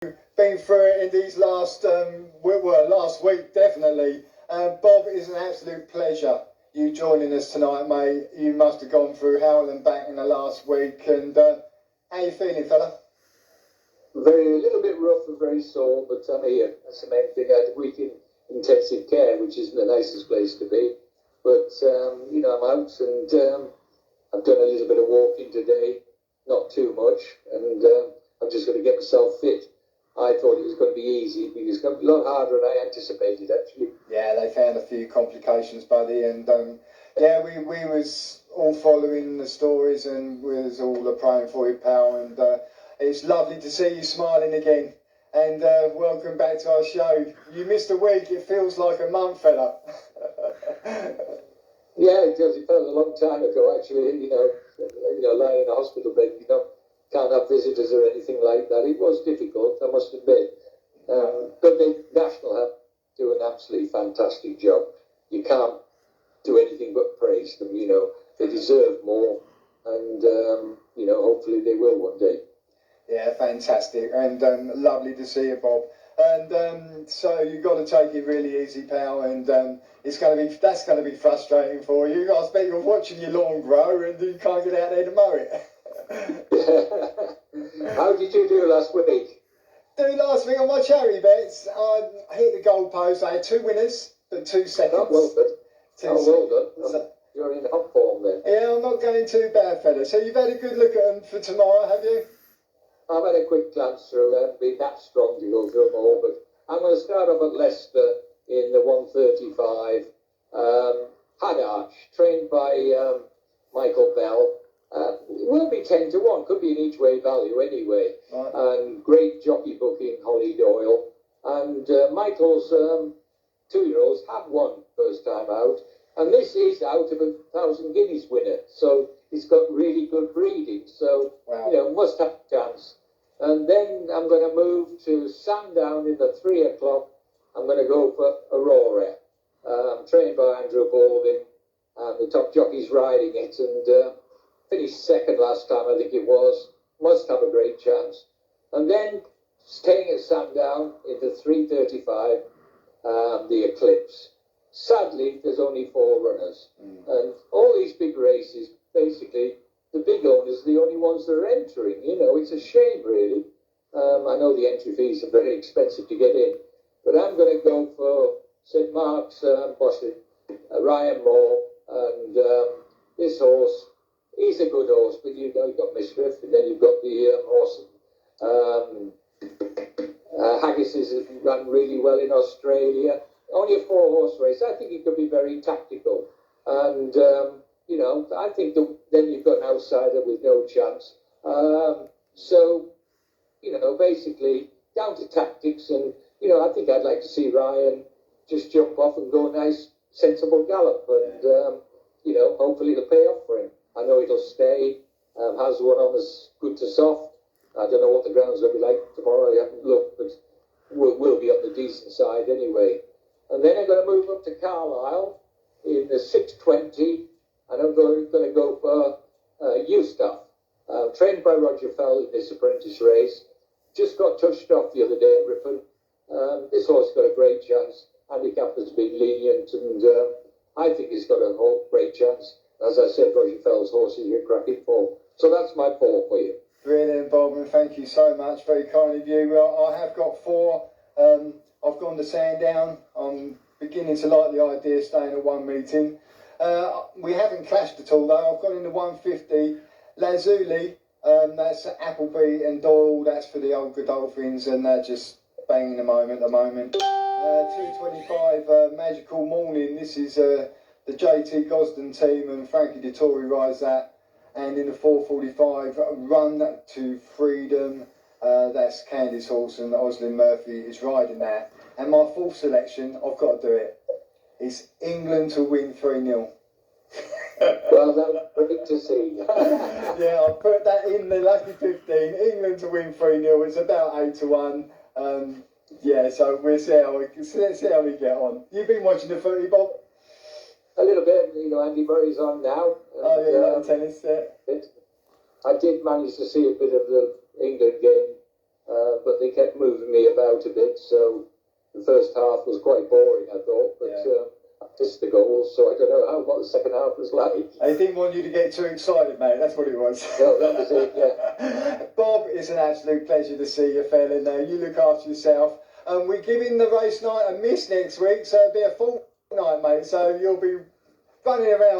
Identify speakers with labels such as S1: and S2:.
S1: been through it in these last week definitely. Bob, it's an absolute pleasure you joining us tonight, mate. You must have gone through hell and back in the last week, and how you feeling, fella?
S2: Very, a little bit rough and very sore, but I'm here. That's the main thing. I had a week in intensive care, which isn't the nicest place to be. But, I'm out and I've done a little bit of walking today, not too much, and I'm just going to get myself fit. I thought it was going to be easy, because it's going to be a lot harder than I anticipated, actually.
S1: Yeah, they found a few complications, buddy, and we was all following the stories and we was all praying for you, pal, and it's lovely to see you smiling again. And welcome back to our show. You missed a week, it feels like a month, fella.
S2: Yeah, it does. It felt a long time ago, actually, lying in a hospital bed, can't have visitors or anything like that. It was difficult, I must admit. But the National have do an absolutely fantastic job. You can't do anything but praise them, They deserve more, and, hopefully they will one day.
S1: Yeah, fantastic, and lovely to see you, Bob. And so you've got to take it really easy, pal, and that's going to be frustrating for you. I bet you're watching your lawn grow and you can't get out there to mow it.
S2: How did you do last week?
S1: Last week on my charity bets, I hit the goalpost. I had two winners for 2 seconds.
S2: Well done. Well done.
S1: So,
S2: you're in hot form then.
S1: Yeah, I'm not going too bad, fella. So you've had a good look at them for tomorrow, have you?
S2: I've had a quick glance through them. Been that strong to go through them all, but I'm going to start off at Leicester in the 135. Hadarch, trained by Michael Bell. It will be 10 to 1, could be an each way value anyway.
S1: Right.
S2: And great jockey booking, Holly Doyle. And Michael's 2-year-olds have won first time out. And this is out of 1,000 guineas winner. So he's got really good breeding. So,
S1: wow.
S2: Must have a chance. And then I'm going to move to Sandown in the 3 o'clock. I'm going to go for Aurora. Trained by Andrew Balding. And the top jockey's riding it. And finished second last time, I think it was. Must have a great chance. And then staying at Sandown in the 3:35, the Eclipse. Sadly, there's only 4 runners. And all these big races, basically, the big owners are the only ones that are entering. It's a shame, really. I know the entry fees are very expensive to get in. But I'm going to go for St. Mark's Ryan Moore. And this horse, he's a good horse, but you've got Mischief, and then you've got the horse. Haggis has run really well in Australia. Only a 4-horse race. I think it could be very tactical. And, I think then you've got an outsider with no chance. Basically, down to tactics. And, I think I'd like to see Ryan just jump off and go a nice, sensible gallop. And, hopefully it'll pay off for him. I know it'll stay. Has one on as good to soft. I don't know what the ground's going to be like tomorrow. I haven't looked, but we'll be on the decent side anyway. And then I'm going to move up to Carlisle in the 6:20, and I'm going to go for Ustaf, trained by Roger Fell in this apprentice race. Just got touched off the other day at Ripon. This horse got a great chance. Handicap has been lenient, and I think he's got a great chance. As I said, Roger Fell's horse is a cracking form. So that's my 4 for you.
S1: Brilliant, Bob, and thank you so much. Very kind of you. I have got 4. I've gone to Sandown. I'm beginning to like the idea of staying at one meeting. We haven't clashed at all, though. I've gone in the 150. Lazuli, that's Appleby and Doyle. That's for the old Godolphins, and they're just banging them home at the moment. 225, Magical Morning. This is the JT Gosden team, and Frankie Dettori rides that. And in the 4:45, Run to Freedom. That's Candice Horse, and Oslin Murphy is riding that. And my 4th selection, I've got to do it. It's England to win 3-0.
S2: Well, that's great to see.
S1: Yeah, I put that in the lucky 15. England to win 3-0. It's about 8 to 1. So we'll see how we get on. You've been watching the footy, Bob?
S2: A little bit. Andy Murray's on now.
S1: And, tennis. Yeah.
S2: I did manage to see a bit of the England game. but they kept moving me about a bit, so the first half was quite boring, I thought, but I missed the goals, so I don't know what the second half was like.
S1: They didn't want you to get too excited, mate, that's what it was.
S2: No, that was it, yeah.
S1: Bob, it's an absolute pleasure to see you, fella. Now, you look after yourself. We're giving the race night a miss next week, so it'll be a fortnight, mate, so you'll be running around